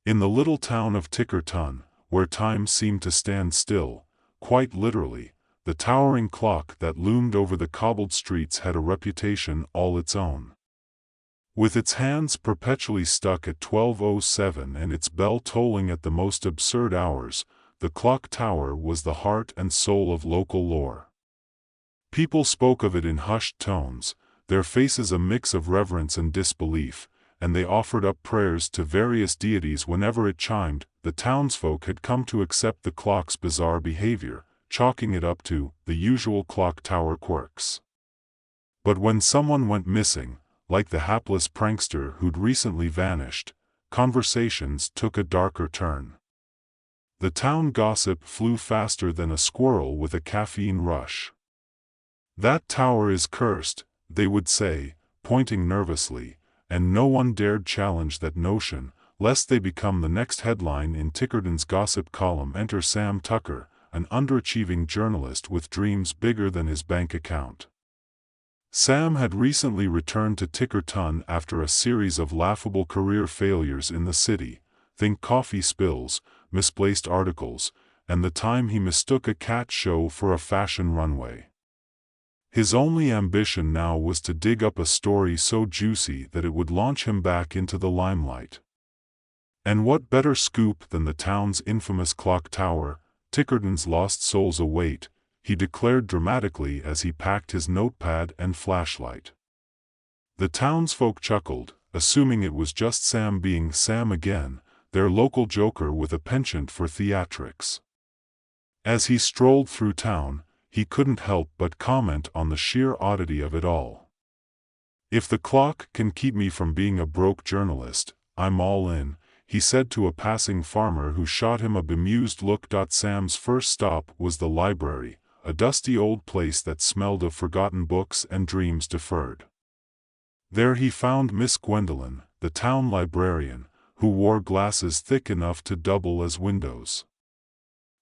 In the little town of Tickerton, where time seemed to stand still, quite literally, the towering clock that loomed over the cobbled streets had a reputation all its own. With its hands perpetually stuck at 12:07 and its bell tolling at the most absurd hours, the clock tower was the heart and soul of local lore. People spoke of it in hushed tones, their faces a mix of reverence and disbelief, and they offered up prayers to various deities whenever it chimed. The townsfolk had come to accept the clock's bizarre behavior, chalking it up to the usual clock tower quirks. But when someone went missing, like the hapless prankster who'd recently vanished, conversations took a darker turn. The town gossip flew faster than a squirrel with a caffeine rush. "That tower is cursed," they would say, pointing nervously, and no one dared challenge that notion, lest they become the next headline in Tickerton's gossip column. Enter Sam Tucker, an underachieving journalist with dreams bigger than his bank account. Sam had recently returned to Tickerton after a series of laughable career failures in the city. Think coffee spills, misplaced articles, and the time he mistook a cat show for a fashion runway. His only ambition now was to dig up a story so juicy that it would launch him back into the limelight. And what better scoop than the town's infamous clock tower? "Tickerton's lost souls await," he declared dramatically as he packed his notepad and flashlight. The townsfolk chuckled, assuming it was just Sam being Sam again, their local joker with a penchant for theatrics. As he strolled through town, he couldn't help but comment on the sheer oddity of it all. "If the clock can keep me from being a broke journalist, I'm all in," he said to a passing farmer who shot him a bemused look. Sam's first stop was the library, a dusty old place that smelled of forgotten books and dreams deferred. There he found Miss Gwendolyn, the town librarian, who wore glasses thick enough to double as windows.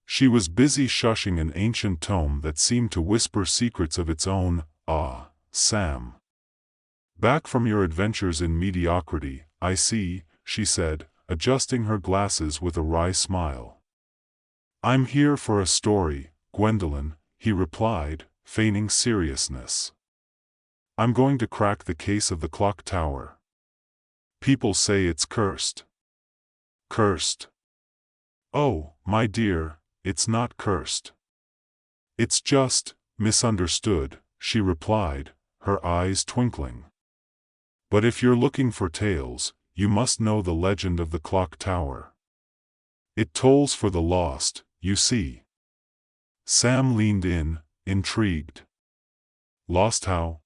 She was busy shushing an ancient tome that seemed to whisper secrets of its own. "Ah, Sam. Back from your adventures in mediocrity, I see," she said, adjusting her glasses with a wry smile. "I'm here for a story, Gwendolyn," he replied, feigning seriousness. "I'm going to crack the case of the clock tower. People say it's cursed." "Cursed? Oh, my dear, it's not cursed. It's just misunderstood," she replied, her eyes twinkling. "But if you're looking for tales, you must know the legend of the clock tower. It tolls for the lost, you see." Sam leaned in, intrigued. "Lost how?"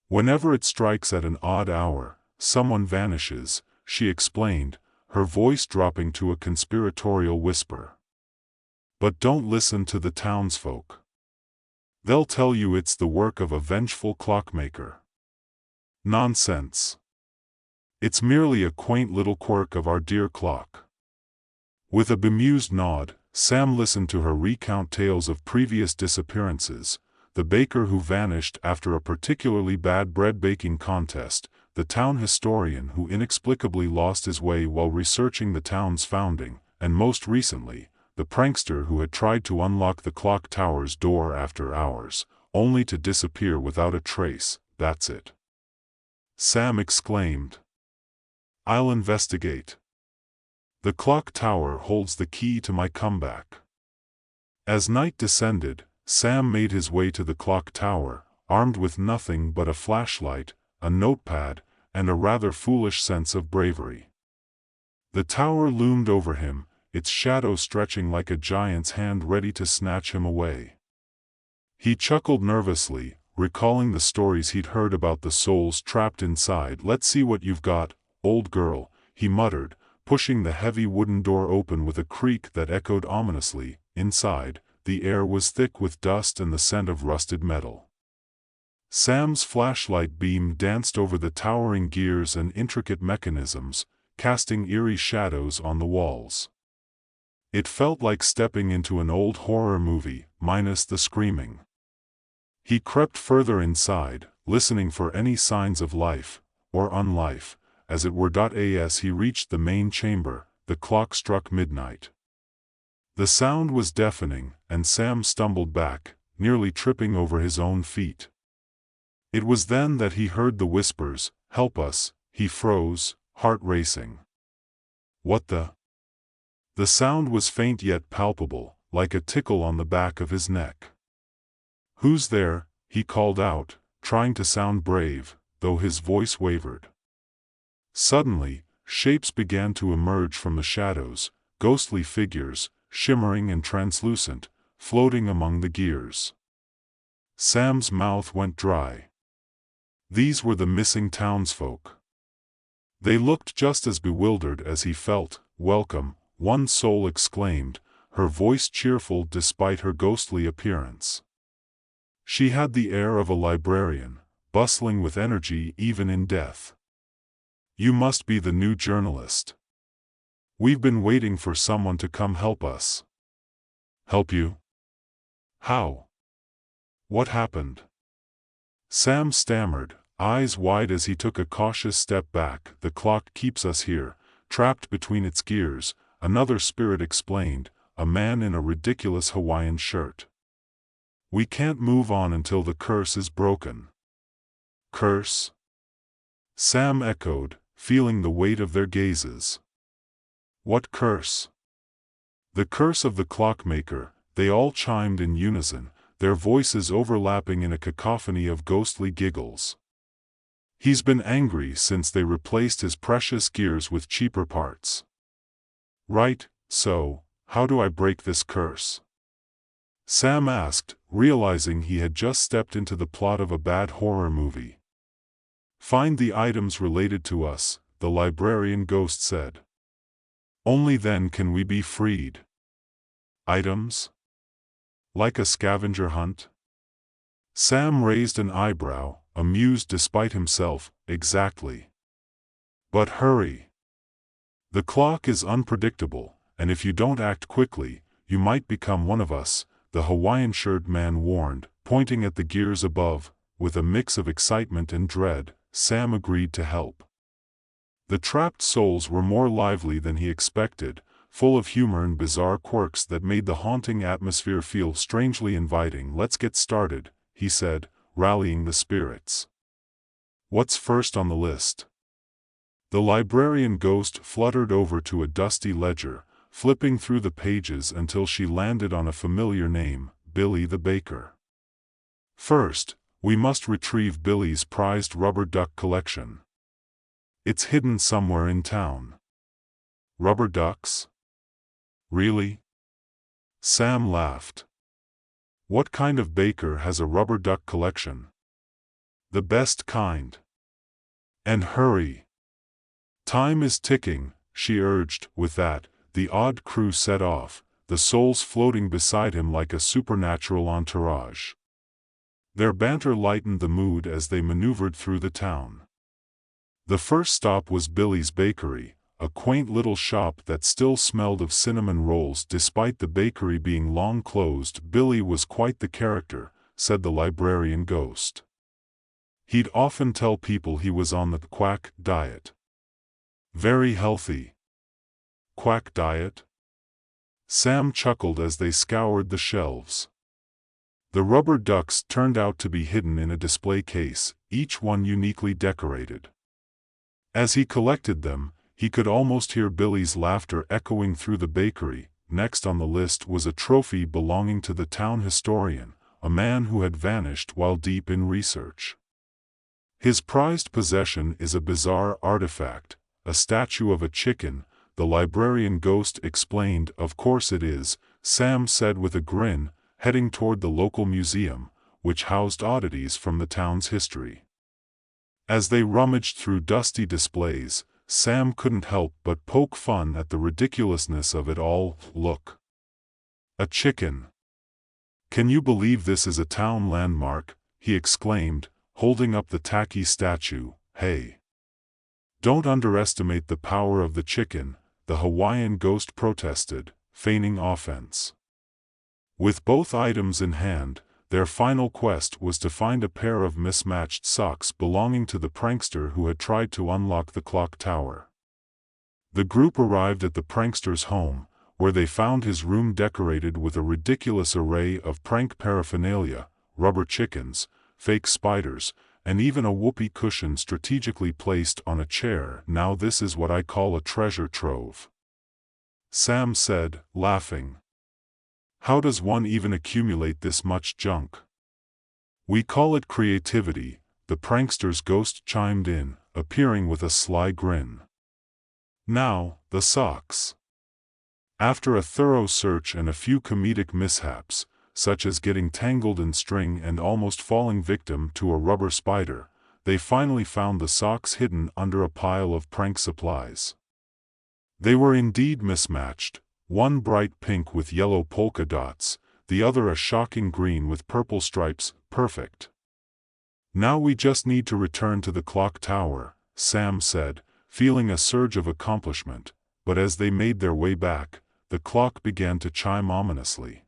"Whenever it strikes at an odd hour, someone vanishes," she explained, her voice dropping to a conspiratorial whisper. "But don't listen to the townsfolk. They'll tell you it's the work of a vengeful clockmaker. Nonsense. It's merely a quaint little quirk of our dear clock." With a bemused nod, Sam listened to her recount tales of previous disappearances: the baker who vanished after a particularly bad bread baking contest, the town historian who inexplicably lost his way while researching the town's founding, and most recently, the prankster who had tried to unlock the clock tower's door after hours, only to disappear without a trace. "That's it," Sam exclaimed. "I'll investigate. The clock tower holds the key to my comeback." As night descended, Sam made his way to the clock tower, armed with nothing but a flashlight, a notepad, and a rather foolish sense of bravery. The tower loomed over him, its shadow stretching like a giant's hand ready to snatch him away. He chuckled nervously, recalling the stories he'd heard about the souls trapped inside. "Let's see what you've got, old girl," he muttered, pushing the heavy wooden door open with a creak that echoed ominously. Inside, the air was thick with dust and the scent of rusted metal. Sam's flashlight beam danced over the towering gears and intricate mechanisms, casting eerie shadows on the walls. It felt like stepping into an old horror movie, minus the screaming. He crept further inside, listening for any signs of life, or unlife, as it were. As he reached the main chamber, the clock struck midnight. The sound was deafening, and Sam stumbled back, nearly tripping over his own feet. It was then that he heard the whispers, "Help us." He froze, heart racing. What the? The sound was faint yet palpable, like a tickle on the back of his neck. "Who's there?" he called out, trying to sound brave, though his voice wavered. Suddenly, shapes began to emerge from the shadows, ghostly figures, shimmering and translucent, floating among the gears. Sam's mouth went dry. These were the missing townsfolk. They looked just as bewildered as he felt. "Welcome," one soul exclaimed, her voice cheerful despite her ghostly appearance. She had the air of a librarian, bustling with energy even in death. "You must be the new journalist. We've been waiting for someone to come help us." "Help you? How? What happened?" Sam stammered, eyes wide as he took a cautious step back. "The clock keeps us here, trapped between its gears," another spirit explained, a man in a ridiculous Hawaiian shirt. "We can't move on until the curse is broken." "Curse?" Sam echoed, feeling the weight of their gazes. "What curse?" "The curse of the clockmaker," they all chimed in unison, their voices overlapping in a cacophony of ghostly giggles. "He's been angry since they replaced his precious gears with cheaper parts." "Right, so, how do I break this curse?" Sam asked, realizing he had just stepped into the plot of a bad horror movie. "Find the items related to us," the librarian ghost said. "Only then can we be freed." "Items? Like a scavenger hunt?" Sam raised an eyebrow, amused despite himself. "Exactly. But hurry. The clock is unpredictable, and if you don't act quickly, you might become one of us," the Hawaiian-shirted man warned, pointing at the gears above. With a mix of excitement and dread, Sam agreed to help. The trapped souls were more lively than he expected, full of humor and bizarre quirks that made the haunting atmosphere feel strangely inviting. "Let's get started," he said, rallying the spirits. "What's first on the list?" The librarian ghost fluttered over to a dusty ledger, flipping through the pages until she landed on a familiar name, Billy the Baker. "First, we must retrieve Billy's prized rubber duck collection. It's hidden somewhere in town." "Rubber ducks? Really?" Sam laughed. "What kind of baker has a rubber duck collection?" "The best kind. And hurry. Time is ticking," she urged. With that, the odd crew set off, the souls floating beside him like a supernatural entourage. Their banter lightened the mood as they maneuvered through the town. The first stop was Billy's Bakery, a quaint little shop that still smelled of cinnamon rolls despite the bakery being long closed. "Billy was quite the character," said the librarian ghost. "He'd often tell people he was on the quack diet." "Very healthy." "Quack diet?" Sam chuckled as they scoured the shelves. The rubber ducks turned out to be hidden in a display case, each one uniquely decorated. As he collected them, he could almost hear Billy's laughter echoing through the bakery. Next on the list was a trophy belonging to the town historian, a man who had vanished while deep in research. "His prized possession is a bizarre artifact, a statue of a chicken," the librarian ghost explained. "Of course it is," Sam said with a grin, heading toward the local museum, which housed oddities from the town's history. As they rummaged through dusty displays, Sam couldn't help but poke fun at the ridiculousness of it all. "Look! A chicken! Can you believe this is a town landmark?" he exclaimed, holding up the tacky statue. "Hey! Don't underestimate the power of the chicken," the Hawaiian ghost protested, feigning offense. With both items in hand, their final quest was to find a pair of mismatched socks belonging to the prankster who had tried to unlock the clock tower. The group arrived at the prankster's home, where they found his room decorated with a ridiculous array of prank paraphernalia, rubber chickens, fake spiders, and even a whoopee cushion strategically placed on a chair. "Now this is what I call a treasure trove," Sam said, laughing. "How does one even accumulate this much junk?" "We call it creativity," the prankster's ghost chimed in, appearing with a sly grin. "Now, the socks." After a thorough search and a few comedic mishaps, such as getting tangled in string and almost falling victim to a rubber spider, they finally found the socks hidden under a pile of prank supplies. They were indeed mismatched, one bright pink with yellow polka dots, the other a shocking green with purple stripes. Perfect. "Now we just need to return to the clock tower," Sam said, feeling a surge of accomplishment, but as they made their way back, the clock began to chime ominously.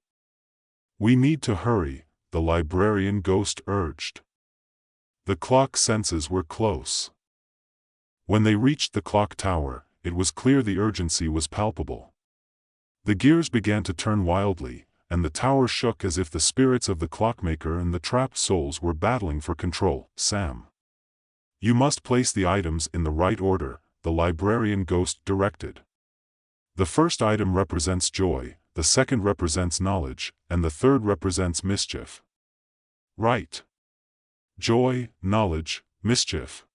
"We need to hurry," the librarian ghost urged. The clock senses were close. When they reached the clock tower, it was clear the urgency was palpable. The gears began to turn wildly, and the tower shook as if the spirits of the clockmaker and the trapped souls were battling for control. "Sam, you must place the items in the right order," the librarian ghost directed. "The first item represents joy, the second represents knowledge, and the third represents mischief." "Right. Joy, knowledge, mischief,"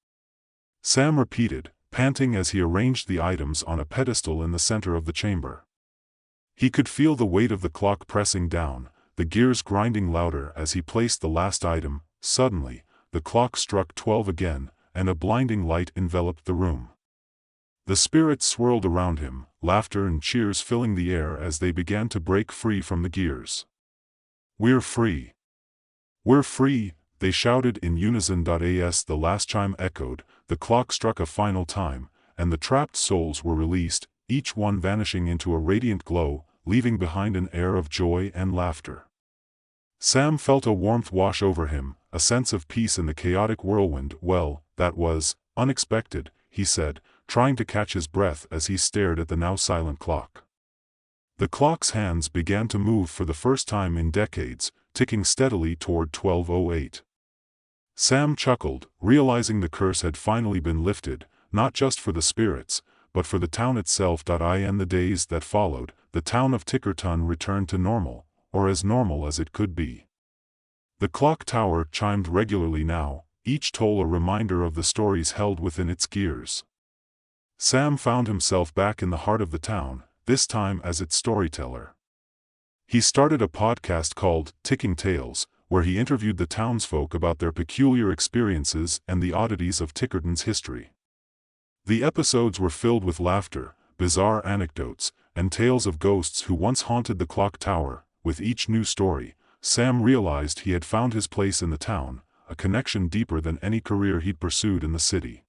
Sam repeated, panting as he arranged the items on a pedestal in the center of the chamber. He could feel the weight of the clock pressing down, the gears grinding louder as he placed the last item. Suddenly, the clock struck 12 again, and a blinding light enveloped the room. The spirits swirled around him, laughter and cheers filling the air as they began to break free from the gears. "We're free! We're free!" they shouted in unison. As the last chime echoed, the clock struck a final time, and the trapped souls were released, each one vanishing into a radiant glow, leaving behind an air of joy and laughter. Sam felt a warmth wash over him, a sense of peace in the chaotic whirlwind. "Well, that was unexpected," he said, trying to catch his breath as he stared at the now silent clock. The clock's hands began to move for the first time in decades, ticking steadily toward 12:08. Sam chuckled, realizing the curse had finally been lifted, not just for the spirits, but for the town itself. In the days that followed, the town of Tickerton returned to normal, or as normal as it could be. The clock tower chimed regularly now, each toll a reminder of the stories held within its gears. Sam found himself back in the heart of the town, this time as its storyteller. He started a podcast called Ticking Tales, where he interviewed the townsfolk about their peculiar experiences and the oddities of Tickerton's history. The episodes were filled with laughter, bizarre anecdotes, and tales of ghosts who once haunted the clock tower. With each new story, Sam realized he had found his place in the town, a connection deeper than any career he'd pursued in the city.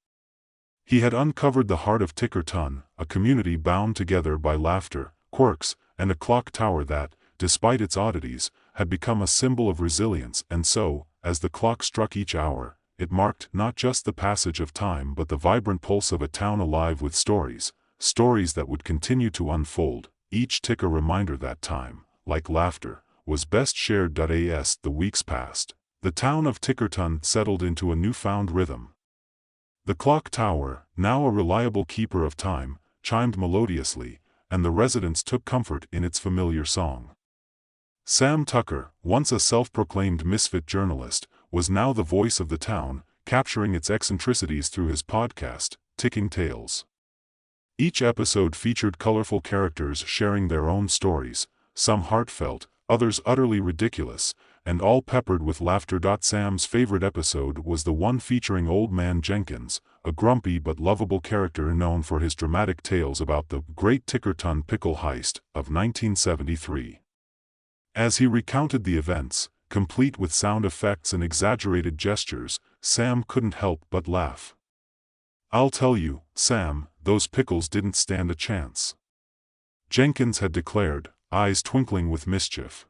He had uncovered the heart of Tickerton, a community bound together by laughter, quirks, and a clock tower that, despite its oddities, had become a symbol of resilience. And so, as the clock struck each hour, it marked not just the passage of time but the vibrant pulse of a town alive with stories, stories that would continue to unfold, each tick a reminder that time, like laughter, was best shared. As the weeks passed, the town of Tickerton settled into a newfound rhythm. The clock tower, now a reliable keeper of time, chimed melodiously, and the residents took comfort in its familiar song. Sam Tucker, once a self-proclaimed misfit journalist, was now the voice of the town, capturing its eccentricities through his podcast, Ticking Tales. Each episode featured colorful characters sharing their own stories, some heartfelt, others utterly ridiculous, and all peppered with laughter. Sam's favorite episode was the one featuring Old Man Jenkins, a grumpy but lovable character known for his dramatic tales about the Great Tickerton Pickle Heist of 1973. As he recounted the events, complete with sound effects and exaggerated gestures, Sam couldn't help but laugh. "I'll tell you, Sam, those pickles didn't stand a chance," Jenkins had declared, eyes twinkling with mischief.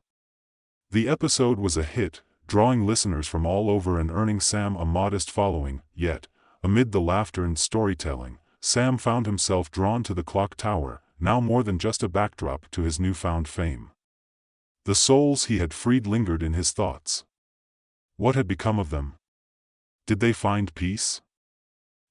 The episode was a hit, drawing listeners from all over and earning Sam a modest following. Yet, amid the laughter and storytelling, Sam found himself drawn to the clock tower, now more than just a backdrop to his newfound fame. The souls he had freed lingered in his thoughts. What had become of them? Did they find peace?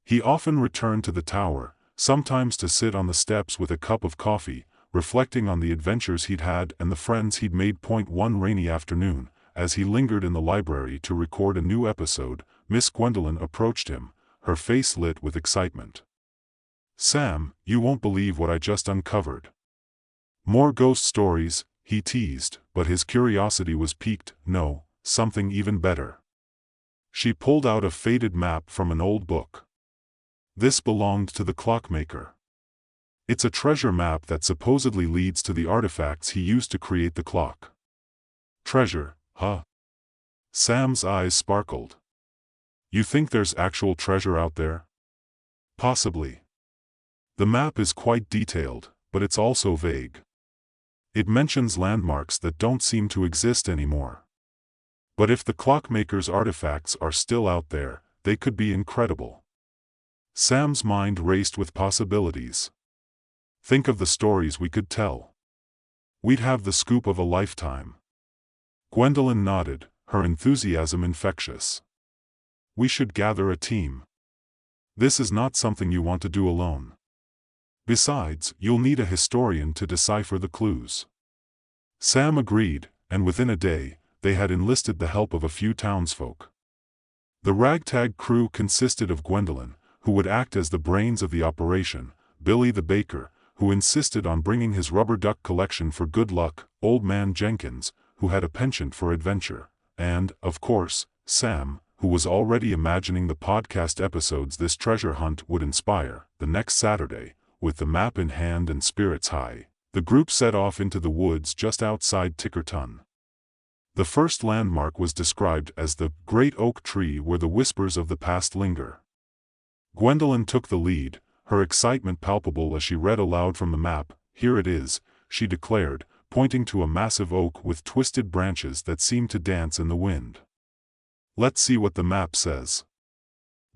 He often returned to the tower, sometimes to sit on the steps with a cup of coffee, reflecting on the adventures he'd had and the friends he'd made. One rainy afternoon, as he lingered in the library to record a new episode, Miss Gwendolen approached him, her face lit with excitement. "Sam, you won't believe what I just uncovered." "More ghost stories," he teased, but his curiosity was piqued. "No, something even better." She pulled out a faded map from an old book. This belonged to the clockmaker. It's a treasure map that supposedly leads to the artifacts he used to create the clock. Treasure, huh? Sam's eyes sparkled. "You think there's actual treasure out there?" "Possibly. The map is quite detailed, but it's also vague. It mentions landmarks that don't seem to exist anymore. But if the clockmaker's artifacts are still out there, they could be incredible." Sam's mind raced with possibilities. "Think of the stories we could tell. We'd have the scoop of a lifetime." Gwendolen nodded, her enthusiasm infectious. "We should gather a team. This is not something you want to do alone. Besides, you'll need a historian to decipher the clues." Sam agreed, and within a day, they had enlisted the help of a few townsfolk. The ragtag crew consisted of Gwendolen, who would act as the brains of the operation, Billy the baker, who insisted on bringing his rubber duck collection for good luck, Old Man Jenkins, who had a penchant for adventure, and, of course, Sam, who was already imagining the podcast episodes this treasure hunt would inspire. The next Saturday, with the map in hand and spirits high, the group set off into the woods just outside Tickerton. The first landmark was described as the great oak tree where the whispers of the past linger. Gwendolen took the lead, her excitement palpable as she read aloud from the map. "Here it is," she declared, pointing to a massive oak with twisted branches that seemed to dance in the wind. "Let's see what the map says."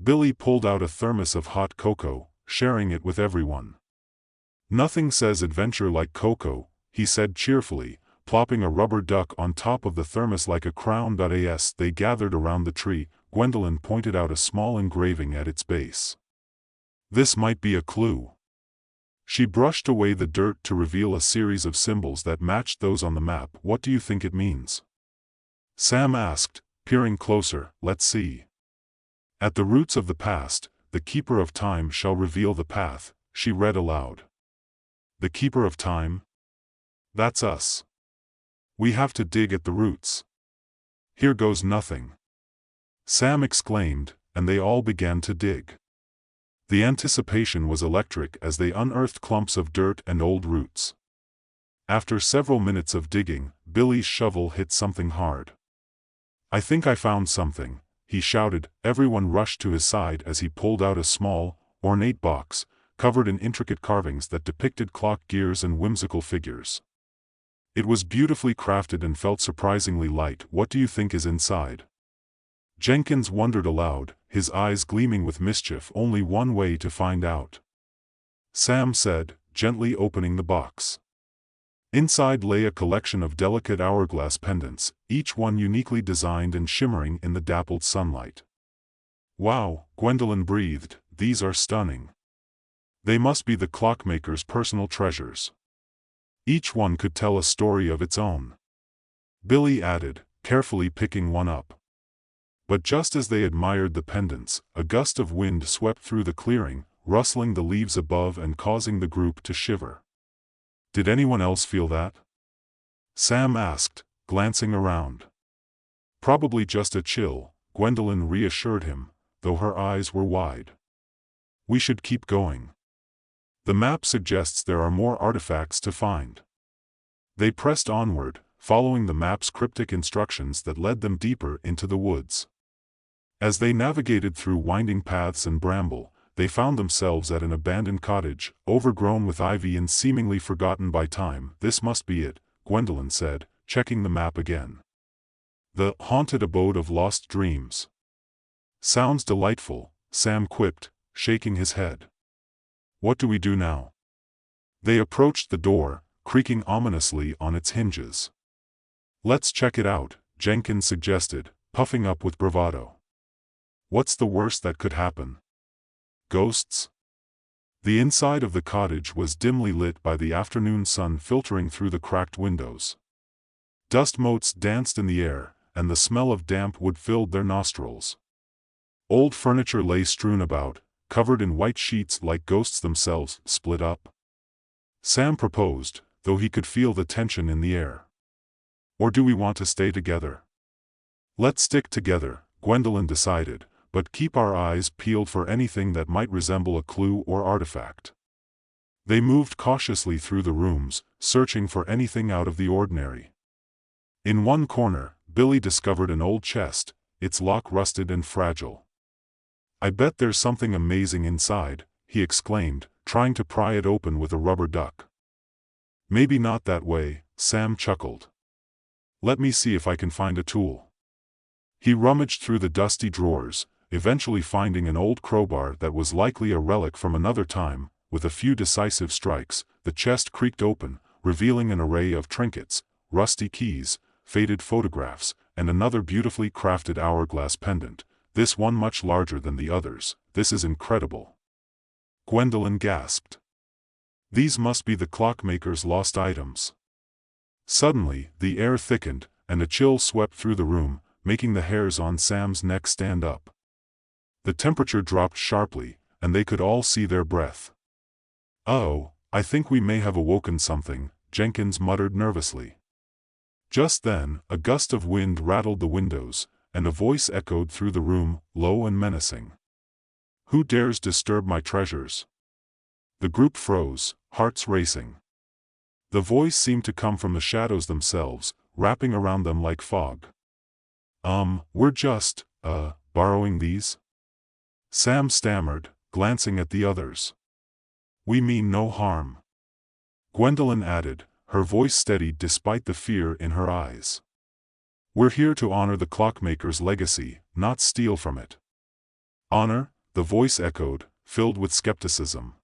Billy pulled out a thermos of hot cocoa, sharing it with everyone. "Nothing says adventure like cocoa," he said cheerfully, plopping a rubber duck on top of the thermos like a crown. As they gathered around the tree, Gwendolen pointed out a small engraving at its base. "This might be a clue." She brushed away the dirt to reveal a series of symbols that matched those on the map. "What do you think it means?" Sam asked, peering closer. "Let's see." "At the roots of the past, the keeper of time shall reveal the path," she read aloud. "The keeper of time? That's us. We have to dig at the roots." "Here goes nothing," Sam exclaimed, and they all began to dig. The anticipation was electric as they unearthed clumps of dirt and old roots. After several minutes of digging, Billy's shovel hit something hard. "I think I found something," he shouted. Everyone rushed to his side as he pulled out a small, ornate box, covered in intricate carvings that depicted clock gears and whimsical figures. It was beautifully crafted and felt surprisingly light. "What do you think is inside?" Jenkins wondered aloud, his eyes gleaming with mischief. "Only one way to find out," Sam said, gently opening the box. Inside lay a collection of delicate hourglass pendants, each one uniquely designed and shimmering in the dappled sunlight. "Wow," Gwendolen breathed, "these are stunning. They must be the clockmaker's personal treasures. Each one could tell a story of its own," Billy added, carefully picking one up. But just as they admired the pendants, a gust of wind swept through the clearing, rustling the leaves above and causing the group to shiver. "Did anyone else feel that?" Sam asked, glancing around. "Probably just a chill," Gwendolen reassured him, though her eyes were wide. "We should keep going. The map suggests there are more artifacts to find." They pressed onward, following the map's cryptic instructions that led them deeper into the woods. As they navigated through winding paths and bramble, they found themselves at an abandoned cottage, overgrown with ivy and seemingly forgotten by time. "This must be it," Gwendolen said, checking the map again. "The haunted abode of lost dreams." "Sounds delightful," Sam quipped, shaking his head. What do we do now? They approached the door, creaking ominously on its hinges. Let's check it out, Jenkins suggested, puffing up with bravado. What's the worst that could happen? Ghosts? The inside of the cottage was dimly lit by the afternoon sun filtering through the cracked windows. Dust motes danced in the air, and the smell of damp wood filled their nostrils. Old furniture lay strewn about, covered in white sheets like ghosts themselves, split up. Sam proposed, though he could feel the tension in the air. Or do we want to stay together? Let's stick together, Gwendolyn decided, but keep our eyes peeled for anything that might resemble a clue or artifact. They moved cautiously through the rooms, searching for anything out of the ordinary. In one corner, Billy discovered an old chest, its lock rusted and fragile. I bet there's something amazing inside, he exclaimed, trying to pry it open with a rubber duck. Maybe not that way, Sam chuckled. Let me see if I can find a tool. He rummaged through the dusty drawers, eventually finding an old crowbar that was likely a relic from another time. With a few decisive strikes, the chest creaked open, revealing an array of trinkets, rusty keys, faded photographs, and another beautifully crafted hourglass pendant, this one much larger than the others. This is incredible. Gwendolyn gasped. These must be the clockmaker's lost items. Suddenly, the air thickened, and a chill swept through the room, making the hairs on Sam's neck stand up. The temperature dropped sharply, and they could all see their breath. "Oh, I think we may have awoken something," Jenkins muttered nervously. Just then, a gust of wind rattled the windows, and a voice echoed through the room, low and menacing. "Who dares disturb my treasures?" The group froze, hearts racing. The voice seemed to come from the shadows themselves, wrapping around them like fog. We're just, borrowing these?" Sam stammered, glancing at the others. "We mean no harm," Gwendolyn added, her voice steadied despite the fear in her eyes. "We're here to honor the clockmaker's legacy, not steal from it." "Honor?" the voice echoed, filled with skepticism.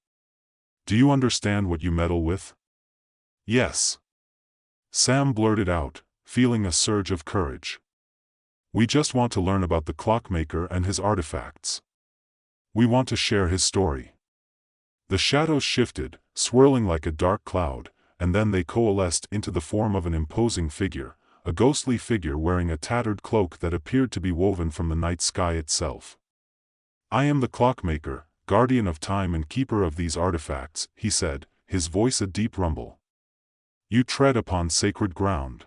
"Do you understand what you meddle with?" "Yes," Sam blurted out, feeling a surge of courage. "We just want to learn about the clockmaker and his artifacts. We want to share his story." The shadows shifted, swirling like a dark cloud, and then they coalesced into the form of an imposing figure, a ghostly figure wearing a tattered cloak that appeared to be woven from the night sky itself. "I am the clockmaker, guardian of time and keeper of these artifacts," he said, his voice a deep rumble. "You tread upon sacred ground.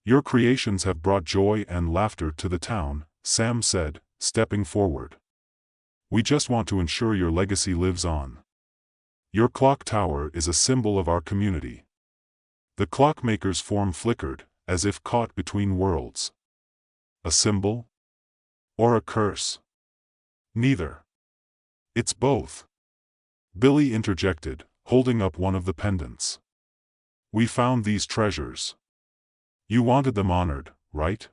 Your creations have brought joy and laughter to the town," Sam said, stepping forward. "We just want to ensure your legacy lives on. Your clock tower is a symbol of our community." The clockmaker's form flickered, as if caught between worlds. "A symbol? Or a curse?" "Neither. It's both," Billy interjected, holding up one of the pendants. "We found these treasures. You wanted them honored, right?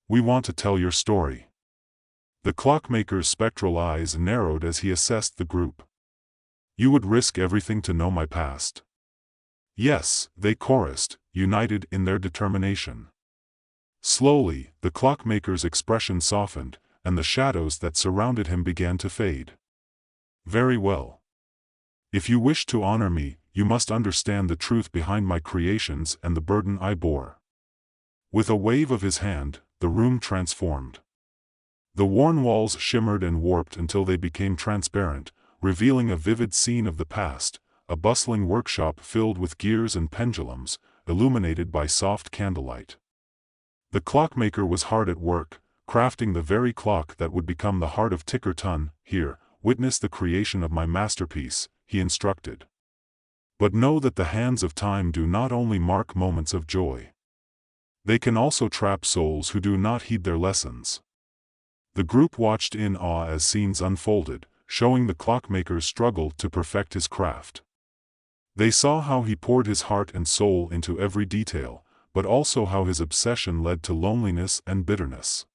We want to tell your story." The clockmaker's spectral eyes narrowed as he assessed the group. "You would risk everything to know my past?" "Yes," they chorused, united in their determination. Slowly, the clockmaker's expression softened, and the shadows that surrounded him began to fade. "Very well. If you wish to honor me, you must understand the truth behind my creations and the burden I bore." With a wave of his hand, the room transformed. The worn walls shimmered and warped until they became transparent, revealing a vivid scene of the past, a bustling workshop filled with gears and pendulums, illuminated by soft candlelight. The clockmaker was hard at work, crafting the very clock that would become the heart of Tickerton. "Here, witness the creation of my masterpiece," he instructed. "But know that the hands of time do not only mark moments of joy. They can also trap souls who do not heed their lessons." The group watched in awe as scenes unfolded, showing the clockmaker's struggle to perfect his craft. They saw how he poured his heart and soul into every detail, but also how his obsession led to loneliness and bitterness.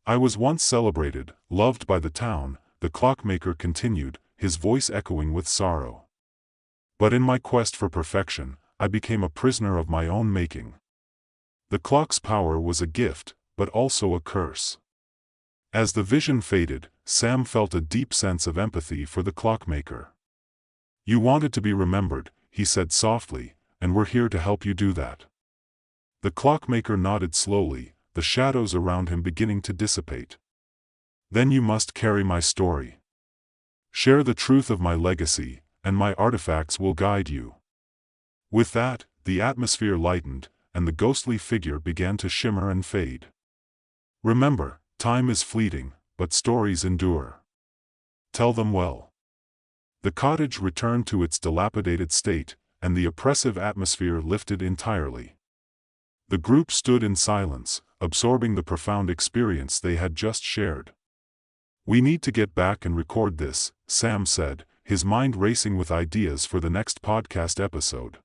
"I was once celebrated, loved by the town," the clockmaker continued, his voice echoing with sorrow. But in my quest for perfection, I became a prisoner of my own making. The clock's power was a gift, but also a curse. As the vision faded, Sam felt a deep sense of empathy for the clockmaker. "You wanted to be remembered," he said softly, "and we're here to help you do that." The clockmaker nodded slowly, the shadows around him beginning to dissipate. "Then you must carry my story. Share the truth of my legacy, and my artifacts will guide you." With that, the atmosphere lightened, and the ghostly figure began to shimmer and fade. "Remember, time is fleeting, but stories endure. Tell them well." The cottage returned to its dilapidated state, and the oppressive atmosphere lifted entirely. The group stood in silence, absorbing the profound experience they had just shared. "We need to get back and record this," Sam said, his mind racing with ideas for the next podcast episode.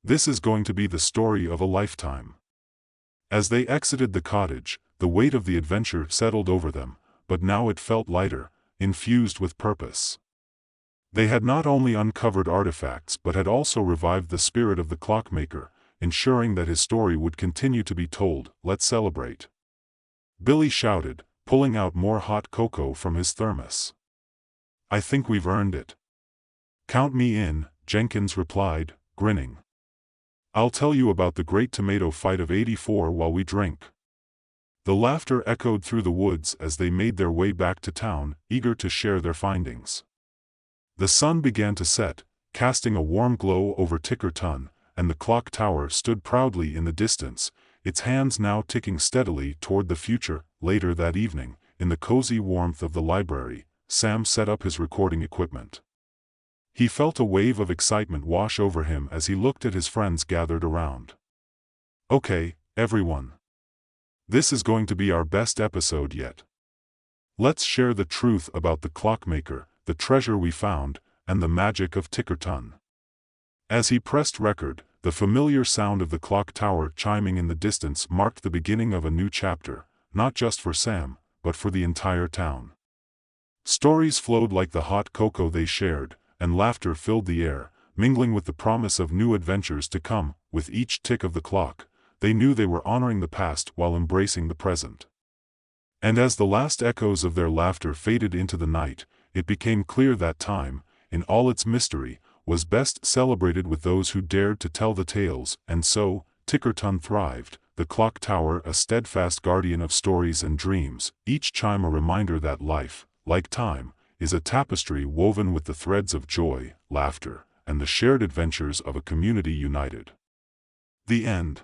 "This is going to be the story of a lifetime." As they exited the cottage, the weight of the adventure settled over them, but now it felt lighter, infused with purpose. They had not only uncovered artifacts but had also revived the spirit of the clockmaker, ensuring that his story would continue to be told. "Let's celebrate," Billy shouted, pulling out more hot cocoa from his thermos. "I think we've earned it." "Count me in," Jenkins replied, grinning. "I'll tell you about the Great Tomato Fight of '84 while we drink." The laughter echoed through the woods as they made their way back to town, eager to share their findings. The sun began to set, casting a warm glow over Tickerton, and the clock tower stood proudly in the distance, its hands now ticking steadily toward the future. Later that evening, in the cozy warmth of the library, Sam set up his recording equipment. He felt a wave of excitement wash over him as he looked at his friends gathered around. "Okay, everyone. This is going to be our best episode yet. Let's share the truth about the clockmaker, the treasure we found, and the magic of Tickerton." As he pressed record, the familiar sound of the clock tower chiming in the distance marked the beginning of a new chapter, not just for Sam, but for the entire town. Stories flowed like the hot cocoa they shared, and laughter filled the air, mingling with the promise of new adventures to come. With each tick of the clock, they knew they were honoring the past while embracing the present. And as the last echoes of their laughter faded into the night, it became clear that time, in all its mystery, was best celebrated with those who dared to tell the tales. And so, Tickerton thrived, the clock tower a steadfast guardian of stories and dreams, each chime a reminder that life, like time, is a tapestry woven with the threads of joy, laughter, and the shared adventures of a community united. The end.